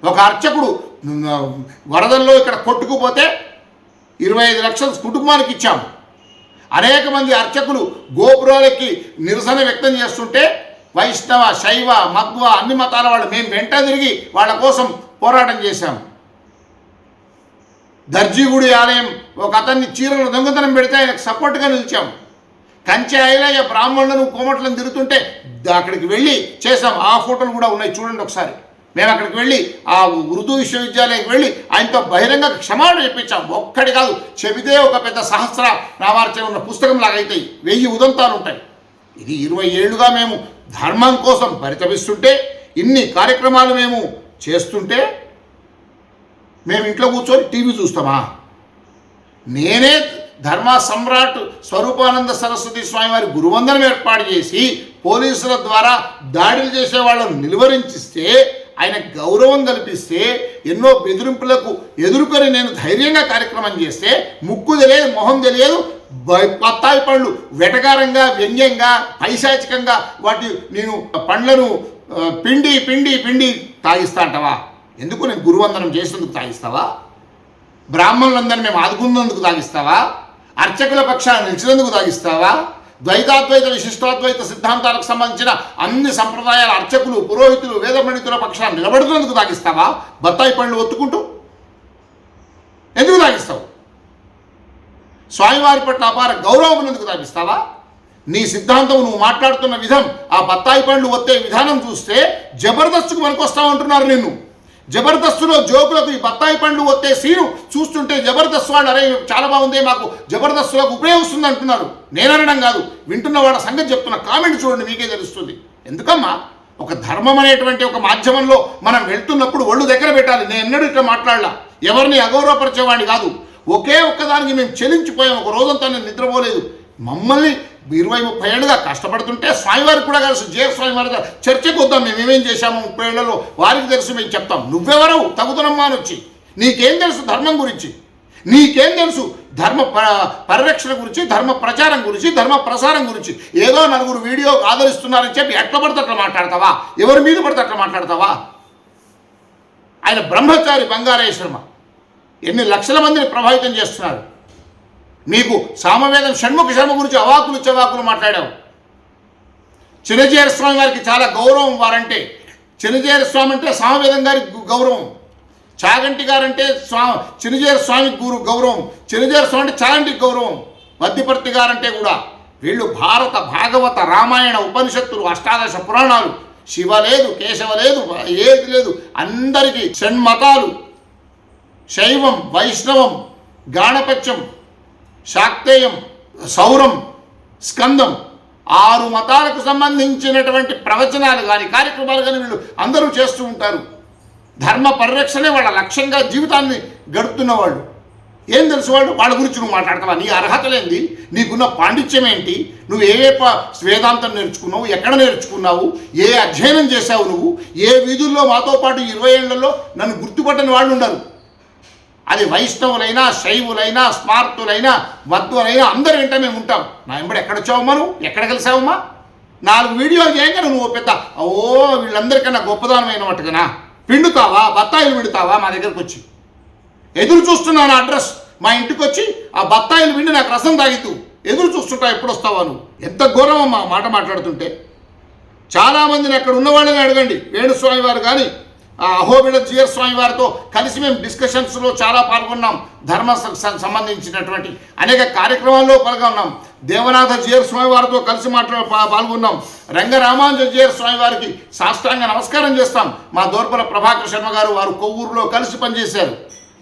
ఒక అర్చకుడు వరదల్లో ఇక్కడ కొట్టుకుపోతే 25 లక్షలు కుటుంబానికి ఇచ్చాము. అనేక మంది అర్చకులు గోపురాలకి నిరసన వ్యక్తం చేస్తుంటే వైష్ణవ, శైవ, మధ్వ అన్ని మతాల వాళ్ళు మేము వెంట తిరిగి వాళ్ళ కోసం పోరాటం చేశాం. దర్జీగుడి ఆలయం ఒక అతన్ని చీరలు దొంగతనం పెడితే ఆయనకు సపోర్ట్గా నిలిచాం. కంచె ఐలయ్య బ్రాహ్మణులను కోమట్లను తిరుగుతుంటే అక్కడికి వెళ్ళి చేశాం. ఆ ఫోటోలు కూడా ఉన్నాయి, చూడండి ఒకసారి. మేము అక్కడికి వెళ్ళి ఆ ఉర్దూ విశ్వవిద్యాలయానికి వెళ్ళి ఆయనతో బహిరంగ క్షమాపణ చెప్పించాం. ఒక్కటి కాదు, చెబితే ఒక పెద్ద సహస్ర నామార్చన ఉన్న పుస్తకం లాగా అవుతాయి, 1000 ఉదంతాలు ఉంటాయి. ఇది 20 ఏళ్ళుగా మేము ధర్మం కోసం పరితపిస్తుంటే, ఇన్ని కార్యక్రమాలు మేము చేస్తుంటే మేము ఇంట్లో కూర్చొని టీవీ చూస్తామా? నేనే ధర్మ సమ్రాట్ స్వరూపానంద సరస్వతి స్వామి వారి గురువందనం ఏర్పాటు చేసి పోలీసుల ద్వారా దాడులు చేసే వాళ్ళను నిలువరించిస్తే, ఆయన గౌరవం కల్పిస్తే, ఎన్నో బెదిరింపులకు ఎదుర్కొని నేను ధైర్యంగా కార్యక్రమం చేస్తే ముక్కు తెలియదు, మొహం తెలియదు, బత్తాయి పండ్లు వెటకారంగా, వ్యంగ్యంగా, పైశాచికంగా వాటి నేను పండ్లను పిండి పిండి పిండి తాగిస్తా అంటావా? ఎందుకు? నేను గురువందనం చేసినందుకు తాగిస్తావా? బ్రాహ్మణులందరినీ మేము ఆదుకున్నందుకు తాగిస్తావా? అర్చకుల పక్షాన్ని నిలిచినందుకు తాగిస్తావా? ద్వైతాద్వైత విశిష్టాద్వైత సిద్ధాంతాలకు సంబంధించిన అన్ని సంప్రదాయాల అర్చకులు, పురోహితులు, వేద పండితుల పక్షాన్ని నిలబడుతున్నందుకు తాగిస్తావా? బత్తాయి పండ్లు ఒత్తుకుంటూ ఎందుకు తాగిస్తావు? స్వామివారి పట్ల అపార గౌరవం ఉన్నందుకు తాగిస్తావా? నీ సిద్ధాంతం, నువ్వు మాట్లాడుతున్న విధం, ఆ బత్తాయి పండ్లు ఒత్తే విధానం చూస్తే జబర్దస్త్కు పనికొస్తామంటున్నారు నిన్ను. జబర్దస్త్లో జోకులకు ఈ బత్తాయి పండ్లు ఒత్తే సీను చూస్తుంటే జబర్దస్త్ వాళ్ళు అరే చాలా బాగుంది, మాకు జబర్దస్త్లకు ఉపయోగిస్తుంది అంటున్నారు. నేననడం కాదు, వింటున్న వాళ్ళ సంగతి చెప్తున్న. కామెంట్ చూడండి, మీకే తెలుస్తుంది. ఎందుకమ్మా? ఒక ధర్మం అనేటువంటి ఒక మాధ్యమంలో మనం వెళ్తున్నప్పుడు ఒళ్ళు దగ్గర పెట్టాలి. నేను ఎన్నడూ ఇట్లా మాట్లాడలా, ఎవరిని అగౌరవపరిచేవాడిని కాదు. ఒకే ఒక్కదానికి మేము చెలించిపోయాం. ఒక రోజంతా నేను నిద్రపోలేదు. మమ్మల్ని 20-30 ఏళ్ళుగా కష్టపడుతుంటే స్వామివారికి కూడా కలిసి జయ స్వామివారి చర్చకు వద్దాం, మేము ఏమేం చేశాము 30 ఏళ్లలో, వారికి తెలుసు, మేము చెప్తాం. నువ్వెవరు తగుదనమ్మా అని వచ్చి? నీకేం తెలుసు ధర్మం గురించి? నీకేం తెలుసు ధర్మ పరిరక్షణ గురించి, ధర్మ ప్రచారం గురించి, ధర్మ ప్రసారం గురించి? ఏదో నలుగురు వీడియో ఆదరిస్తున్నారని చెప్పి ఎట్లా పడితే అట్లా మాట్లాడతావా? ఎవరి మీద పడితే అట్లా మాట్లాడతావా? ఆయన బ్రహ్మచారి బంగారయ్య శర్మ ఎన్ని లక్షల మందిని ప్రభావితం చేస్తున్నారు. మీకు సామవేదం షణ్ముఖ శర్మ గురించి అవాకులు చవాకులు మాట్లాడావు. చిన్నజీర స్వామి వారికి చాలా గౌరవం వారంటే. చిన్నజీర స్వామి అంటే సామవేదం గారికి గౌరవం, చాగంటి గారంటే చిన్నజీర స్వామికి గౌరవం, చిన్నజీర స్వామి అంటే చాగంటికి గౌరవం, వద్దిపర్తి గారంటే కూడా. వీళ్ళు భారత, భాగవత, రామాయణ, ఉపనిషత్తులు, అష్టాదశ పురాణాలు, శివ లేదు, కేశవ లేదు, ఏది లేదు, అందరికీ షణ్మతాలు, శైవం, వైష్ణవం, గాణపత్యం, శాక్తేయం, సౌరం, స్కందం, 6 మతాలకు సంబంధించినటువంటి ప్రవచనాలు కానీ, కార్యక్రమాలు కానీ వీళ్ళు అందరూ చేస్తూ ఉంటారు. ధర్మ పరిరక్షణే వాళ్ళ లక్ష్యంగా జీవితాన్ని గడుపుతున్న వాళ్ళు. ఏం తెలుసు వాళ్ళు? వాళ్ళ గురించి నువ్వు మాట్లాడతావా? నీ అర్హతలేంది? నీకున్న పాండిత్యం ఏంటి? నువ్వు వేదాంతం నేర్చుకున్నావు? ఎక్కడ నేర్చుకున్నావు? ఏ అధ్యయనం చేశావు నువ్వు? ఏ వీధుల్లో మాతో పాటు 20 ఏళ్లలో నన్ను గుర్తుపట్టని వాళ్ళు ఉండరు. అది వైష్ణవులైనా, శైవులైనా, స్మార్తులైనా, మధ్వులైనా అందరి వెంట మేము ఉంటాం. నా వెంబడి ఎక్కడొచ్చావమ్మా? నువ్వు ఎక్కడ కలిసావమ్మా? 4 వీడియోలు చేయగానే నువ్వు పెద్ద వీళ్ళందరికన్నా గొప్పదానమైన మట్టుకనా పిండుతావా? బత్తాయిలు పిండుతావా? మా దగ్గరకు వచ్చి ఎదురు చూస్తున్నాను అడ్రస్, మా ఇంటికి వచ్చి ఆ బత్తాయిలు పిండి నాకు రసం తాగితూ ఎదురు చూస్తుంటా, ఎప్పుడు వస్తావా నువ్వు? ఎంత ఘోరమమ్మా మాట మాట్లాడుతుంటే. చాలామందిని అక్కడ ఉన్న వాళ్ళని అడగండి. వేణుస్వామి వారు కానీ, అహోబిళ జీయర్ స్వామి వారితో కలిసి మేము డిస్కషన్స్లో చాలా పాల్గొన్నాం. ధర్మ సంబంధించినటువంటి అనేక కార్యక్రమాల్లో పాల్గొన్నాం. దేవనాథ జీయర్ స్వామి వారితో కలిసి పాల్గొన్నాం. రంగరామానుజ జీయర్ స్వామి వారికి సాష్టాంగ నమస్కారం చేస్తాం. మా దోర్పల ప్రభాకర్ శర్మ గారు, వారు కొవ్వూరులో కలిసి పనిచేశారు,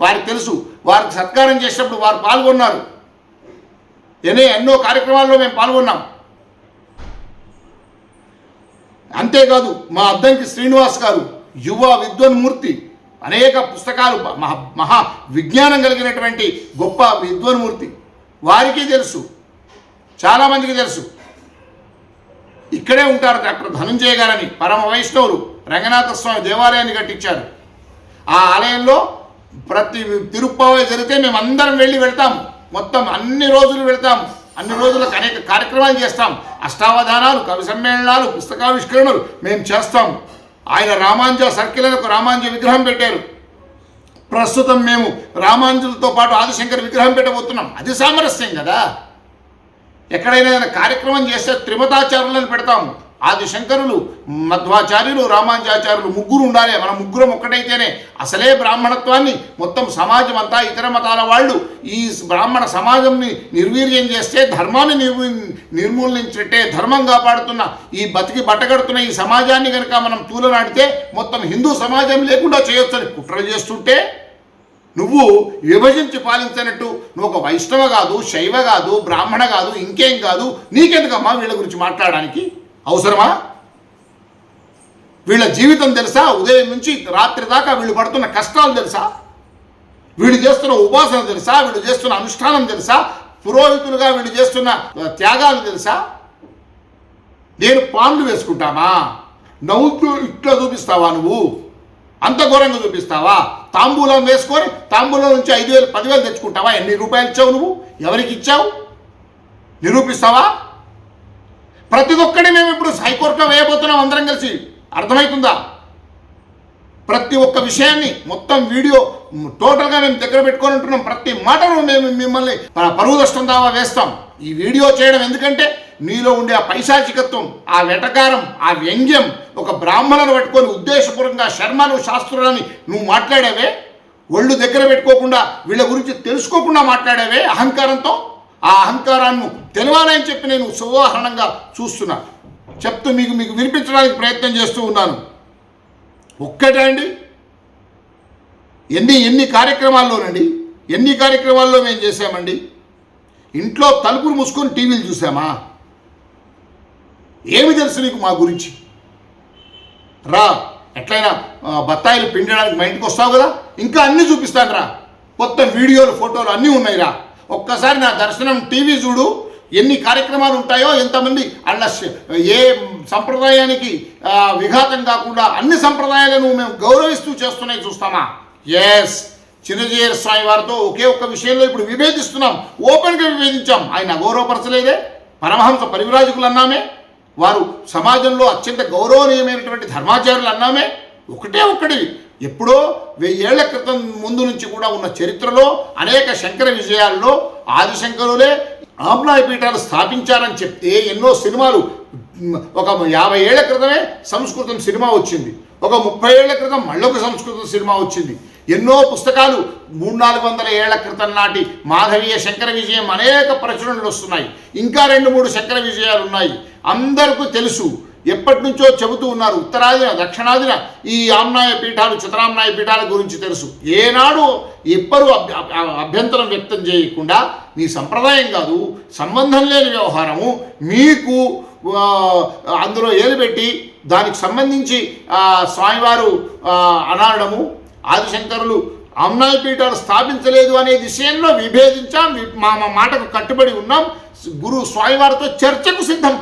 వారికి తెలుసు. వారికి సత్కారం చేసినప్పుడు వారు పాల్గొన్నారు. ఎన్నో కార్యక్రమాల్లో మేము పాల్గొన్నాం. అంతేకాదు మా అద్దంకి శ్రీనివాస్ గారు, యువ విద్వన్మూర్తి, అనేక పుస్తకాలు, మహా విజ్ఞానం కలిగినటువంటి గొప్ప విద్వన్మూర్తి, వారికి తెలుసు, చాలామందికి తెలుసు. ఇక్కడే ఉంటారు డాక్టర్ ధనుంజయ గారని, పరమ వైష్ణవులు, రంగనాథ స్వామి దేవాలయాన్ని కట్టించారు. ఆ ఆలయంలో ప్రతి తిరుప్పావై జరిగితే మేము అందరం వెళ్తాం. మొత్తం అన్ని రోజులు వెళ్తాం. అన్ని రోజులకు అనేక కార్యక్రమాలు చేస్తాం. అష్టావధానాలు, కవి సమ్మేళనాలు, పుస్తకావిష్కరణలు మేము చేస్తాం. ఆయన రామాంజ సర్కిల్ అని ఒక రామాంజ విగ్రహం పెట్టారు. ప్రస్తుతం మేము రామాంజులతో పాటు ఆదిశంకర్ విగ్రహం పెట్టబోతున్నాం. అది సామరస్యం కదా. ఎక్కడైనా కార్యక్రమం చేస్తే త్రిమతాచారులను పెడతాము. ఆదిశంకరులు, మధ్వాచార్యులు, రామానుజాచార్యులు ముగ్గురు ఉండాలి. మన ముగ్గురం ఒక్కటైతేనే అసలే బ్రాహ్మణత్వాన్ని మొత్తం సమాజం అంతా ఇతర మతాల వాళ్ళు ఈ బ్రాహ్మణ సమాజంని నిర్వీర్యం చేస్తే ధర్మాన్ని నిర్మూలించట్టే, ధర్మం కాపాడుతున్న ఈ బతికి బట్టగడుతున్న ఈ సమాజాన్ని కనుక మనం తూలనాడితే మొత్తం హిందూ సమాజం లేకుండా చేయొచ్చని కుట్ర చేస్తుంటే నువ్వు విభజించి పాలించినట్టు నువ్వు ఒక వైష్ణవ కాదు, శైవ కాదు, బ్రాహ్మణ కాదు, ఇంకేం కాదు. నీకెందుకమ్మా వీళ్ళ గురించి మాట్లాడడానికి అవసరమా? వీళ్ళ జీవితం తెలుసా? ఉదయం నుంచి రాత్రి దాకా వీళ్ళు పడుతున్న కష్టాలు తెలుసా? వీళ్ళు చేస్తున్న ఉపాసన తెలుసా? వీళ్ళు చేస్తున్న అనుష్ఠానం తెలుసా? పురోహితులుగా వీళ్ళు చేస్తున్న త్యాగాలు తెలుసా? నేను పాన్లు వేసుకుంటామా? నవ్వుతూ ఇట్లా చూపిస్తావా? నువ్వు అంత ఘోరంగా చూపిస్తావా? తాంబూలం వేసుకొని తాంబూలం నుంచి 5,000 10,000 తెచ్చుకుంటావా? ఎన్ని రూపాయలు ఇచ్చావు? నువ్వు ఎవరికి ఇచ్చావు? నిరూపిస్తావా? ప్రతి ఒక్కటి మేము ఇప్పుడు హైకోర్టులో వేయబోతున్నాం అందరం కలిసి. అర్థమవుతుందా? ప్రతి ఒక్క విషయాన్ని మొత్తం వీడియో టోటల్గా మేము దగ్గర పెట్టుకొని ఉంటున్నాం. ప్రతి మాటను మేము మిమ్మల్ని పరువు నష్టం దావా వేస్తాం. ఈ వీడియో చేయడం ఎందుకంటే నీలో ఉండే ఆ పైశాచికత్వం, ఆ వెటకారం, ఆ వ్యంగ్యం, ఒక బ్రాహ్మణులను పట్టుకొని ఉద్దేశపూర్వకంగా శర్మలు శాస్త్రులని నువ్వు మాట్లాడావే, ఒళ్ళు దగ్గర పెట్టుకోకుండా వీళ్ళ గురించి తెలుసుకోకుండా మాట్లాడావే అహంకారంతో. ఆ అహంకారాన్ని తెలవాలని చెప్పి నేను సువాహరణంగా చూస్తున్నా, చెప్తూ మీకు వినిపించడానికి ప్రయత్నం చేస్తూ ఉన్నాను. ఒక్కటే అండి, ఎన్ని కార్యక్రమాల్లోనండి, ఎన్ని కార్యక్రమాల్లో మేము చేశామండి. ఇంట్లో తలుపులు మూసుకొని టీవీలు చూసామా? ఏమి తెలుసు నీకు మా గురించి? రా, ఎట్లయినా బత్తాయిలు పిండడానికి మా ఇంటికి వస్తావు కదా, ఇంకా అన్నీ చూపిస్తాను రా. మొత్తం వీడియోలు, ఫోటోలు అన్నీ ఉన్నాయి రా. ఒక్కసారి నా దర్శనం టీవీ చూడు, ఎన్ని కార్యక్రమాలు ఉంటాయో, ఎంతమంది అలా ఏ సంప్రదాయానికి విఘాతం కాకుండా అన్ని సంప్రదాయాలను మేము గౌరవిస్తూ చేస్తున్నాయి చూస్తామా? ఎస్, చిన్నజీయర్ స్వామి వారితో ఒకే ఒక్క విషయంలో ఇప్పుడు విభేదిస్తున్నాం, ఓపెన్గా విభేదించాం. ఆయన అగౌరవపరచలేదే, పరమహంస పరివిరాజకులు అన్నామే, వారు సమాజంలో అత్యంత గౌరవనీయమైనటువంటి ధర్మాచారులు అన్నామే. ఒక్కటి ఎప్పుడో 1000 ఏళ్ల క్రితం ముందు నుంచి కూడా ఉన్న చరిత్రలో అనేక శంకర విజయాల్లో ఆదిశంకరులే ఆమ్నాయ పీఠాలు స్థాపించారని చెప్తే ఎన్నో సినిమాలు, ఒక 50 ఏళ్ల క్రితమే సంస్కృతం సినిమా వచ్చింది, ఒక 30 ఏళ్ల క్రితం మళ్ళొక సంస్కృతం సినిమా వచ్చింది, ఎన్నో పుస్తకాలు 300-400 ఏళ్ల క్రితం నాటి మాధవీయ శంకర విజయం అనేక ప్రచురణలు వస్తున్నాయి. ఇంకా 2-3 శంకర విజయాలు ఉన్నాయి. అందరికీ తెలుసు, ఎప్పటి నుంచో చెబుతూ ఉన్నారు. ఉత్తరాదిన దక్షిణాదిన ఈ ఆమ్నాయ పీఠాలు, చతురామ్నాయ పీఠాల గురించి తెలుసు. ఏనాడు ఎవ్వరూ అభ్యంతరం వ్యక్తం చేయకుండా మీ సంప్రదాయం కాదు, సంబంధం లేని వ్యవహారము మీకు అందులో ఏలుపెట్టి దానికి సంబంధించి స్వామివారు అనడము, ఆదిశంకరులు ఆమ్నాయ పీఠాలు స్థాపించలేదు అనే విషయంలో విభేదించాం. మా మాటకు కట్టుబడి ఉన్నాం. గురు స్వామివారితో చర్చకు సిద్ధం.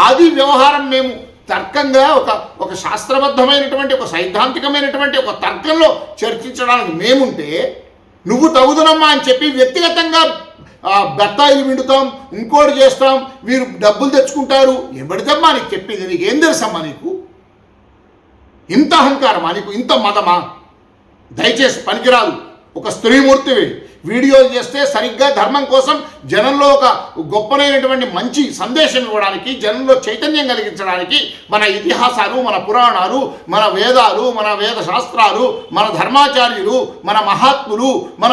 ఆది వ్యవహారం మేము తర్కంగా ఒక శాస్త్రబద్ధమైనటువంటి, ఒక సైద్ధాంతికమైనటువంటి ఒక తర్కంలో చర్చించడానికి మేముంటే, నువ్వు తగుదనమ్మా అని చెప్పి వ్యక్తిగతంగా బత్తాయిలు విండుతాం, ఇంకోటి చేస్తాం, మీరు డబ్బులు తెచ్చుకుంటారు. ఎవరిదమ్మా నీకు చెప్పింది? నీకు ఏం తెలుసమ్మా? నీకు ఇంత అహంకారమా? నీకు ఇంత మదమా? దయచేసి పనికిరాదు. ఒక స్త్రీమూర్తివి వీడియోలు చేస్తే సరిగ్గా ధర్మం కోసం జనంలో ఒక గొప్పనైనటువంటి మంచి సందేశం ఇవ్వడానికి, జనంలో చైతన్యం కలిగించడానికి మన ఇతిహాసాలు, మన పురాణాలు, మన వేదాలు, మన వేద శాస్త్రాలు, మన ధర్మాచార్యులు, మన మహాత్ములు, మన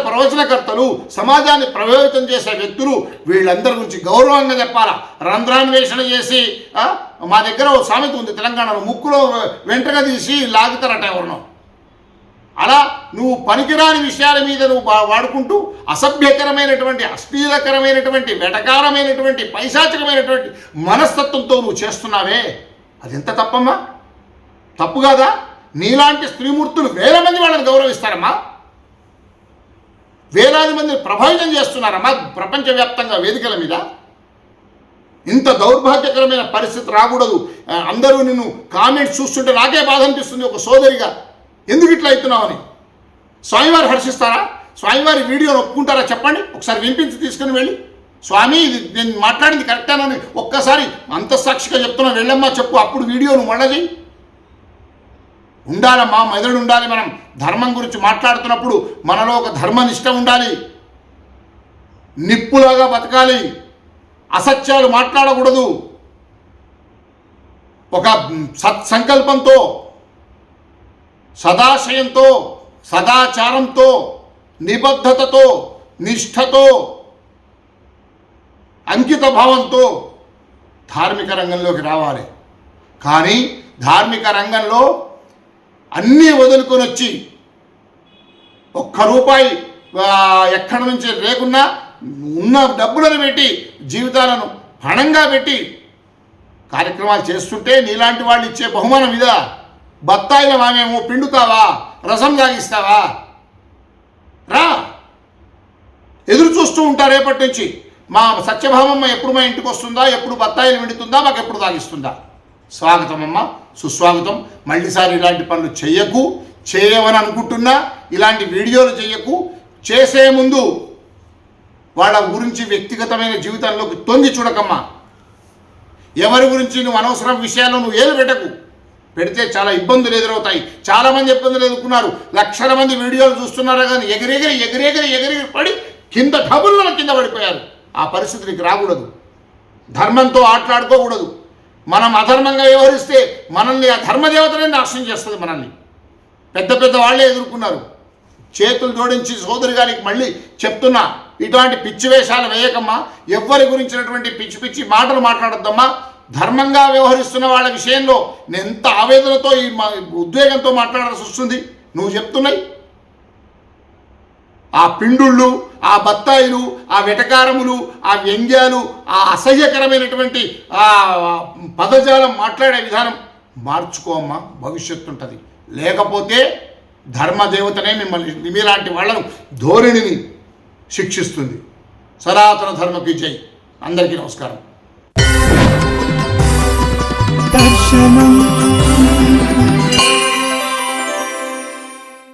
ప్రవచనకర్తలు, సమాజాన్ని ప్రభావితం చేసే వ్యక్తులు, వీళ్ళందరి గురించి గౌరవంగా చెప్పాలా. రంధ్రాన్వేషణ చేసి మా దగ్గర ఒక సామెత ఉంది తెలంగాణలో, ముక్కులో వెంట్రుక తీసి లాగుతారట ఎవరినో. అలా నువ్వు పనికిరాని విషయాల మీద నువ్వు వాడుకుంటూ అసభ్యకరమైనటువంటి, అశ్లీలకరమైనటువంటి, వెటకారమైనటువంటి, పైశాచికమైనటువంటి మనస్తత్వంతో నువ్వు చేస్తున్నావే, అది ఎంత తప్పమ్మా? తప్పు కాదా? నీలాంటి స్త్రీమూర్తులు 1000 మంది వాళ్ళని గౌరవిస్తారమ్మా, వేలాది మందిని ప్రభావితం చేస్తున్నారమ్మా ప్రపంచవ్యాప్తంగా వేదికల మీద. ఇంత దౌర్భాగ్యకరమైన పరిస్థితి రాకూడదు. అందరూ నిన్ను కామెంట్స్ చూస్తుంటే నాకే బాధ అనిపిస్తుంది ఒక సోదరిగా, ఎందుకు ఇట్లా అవుతున్నావని. స్వామివారు హర్షిస్తారా? స్వామివారి వీడియోని ఒప్పుకుంటారా? చెప్పండి. ఒకసారి వినిపించి తీసుకుని వెళ్ళి, స్వామి ఇది నేను మాట్లాడింది కరెక్టేనని ఒక్కసారి అంతఃసాక్షిగా చెప్తున్నా, వెళ్ళమ్మా చెప్పు, అప్పుడు వీడియోను మళ్ళీ చెయ్యి. ఉండాలమ్మా, మెదడు ఉండాలి. మనం ధర్మం గురించి మాట్లాడుతున్నప్పుడు మనలో ఒక ధర్మనిష్ట ఉండాలి, నిప్పులాగా బతకాలి, అసత్యాలు మాట్లాడకూడదు. ఒక సత్సంకల్పంతో, సదాశయంతో, సదాచారంతో, నిబద్ధతతో, నిష్ఠతో, అంకిత భావంతో ధార్మిక రంగంలోకి రావాలి. కానీ ధార్మిక రంగంలో అన్నీ వదులుకొని వచ్చి ఒక్క రూపాయి ఎక్కడి నుంచి లేకున్నా ఉన్న డబ్బులను పెట్టి జీవితాలను పణంగా పెట్టి కార్యక్రమాలు చేస్తుంటే నీలాంటి వాళ్ళు ఇచ్చే బహుమానం ఇదా? బత్తాయిల మామేమో పిండుతావా, రసం తాగిస్తావా? రా, ఎదురు చూస్తూ ఉంటారు రేపటి నుంచి. మా సత్యభామమ్మ ఎప్పుడు మా ఇంటికి వస్తుందా, ఎప్పుడు బత్తాయిలు విండుతుందా, మాకు ఎప్పుడు తాగిస్తుందా? స్వాగతం అమ్మ, సుస్వాగతం. మళ్ళీసారి ఇలాంటి పనులు చెయ్యకు. చేయమని అనుకుంటున్నా ఇలాంటి వీడియోలు చెయ్యకు. చేసే ముందు వాళ్ళ గురించి వ్యక్తిగతమైన జీవితంలోకి తొంగి చూడకమ్మా. ఎవరి గురించి నువ్వు అనవసరం విషయాల్లో నువ్వు ఏలు పెట్టకు. పెడితే చాలా ఇబ్బందులు ఎదురవుతాయి. చాలామంది ఇబ్బందులు ఎదుర్కొన్నారు. లక్షల మంది వీడియోలు చూస్తున్నారా కానీ ఎగిరెగిరి పడి కింద డబుల్లో కింద పడిపోయారు. ఆ పరిస్థితికి రాకూడదు. ధర్మంతో ఆటలాడుకోకూడదు. మనం అధర్మంగా వ్యవహరిస్తే మనల్ని ఆ ధర్మదేవతనే నాశనం చేస్తుంది. మనల్ని పెద్ద పెద్ద వాళ్ళే ఎదుర్కొన్నారు. చేతులు జోడించి సోదరి గారికి మళ్ళీ చెప్తున్నా, ఇటువంటి పిచ్చి వేషాలు వేయకమ్మా. ఎవ్వరి గురించినటువంటి పిచ్చి పిచ్చి మాటలు మాట్లాడొద్దమ్మా. ధర్మంగా వ్యవహరిస్తున్న వాళ్ళ విషయంలో నేను ఎంత ఆవేదనతో ఈ ఉద్వేగంతో మాట్లాడాల్సి వస్తుంది. నువ్వు చెప్తున్నాయి ఆ పిండుళ్ళు, ఆ బత్తాయిలు, ఆ వెటకారములు, ఆ వ్యంగ్యాలు, ఆ అసహ్యకరమైనటువంటి ఆ పదజాలం మాట్లాడే విధానం మార్చుకోమ్మా. భవిష్యత్తు ఉంటుంది. లేకపోతే ధర్మదేవతనే మిమ్మల్ని మీలాంటి వాళ్ళను ధోరణిని శిక్షిస్తుంది. సనాతన ధర్మకి జై. అందరికీ నమస్కారం. దర్శనం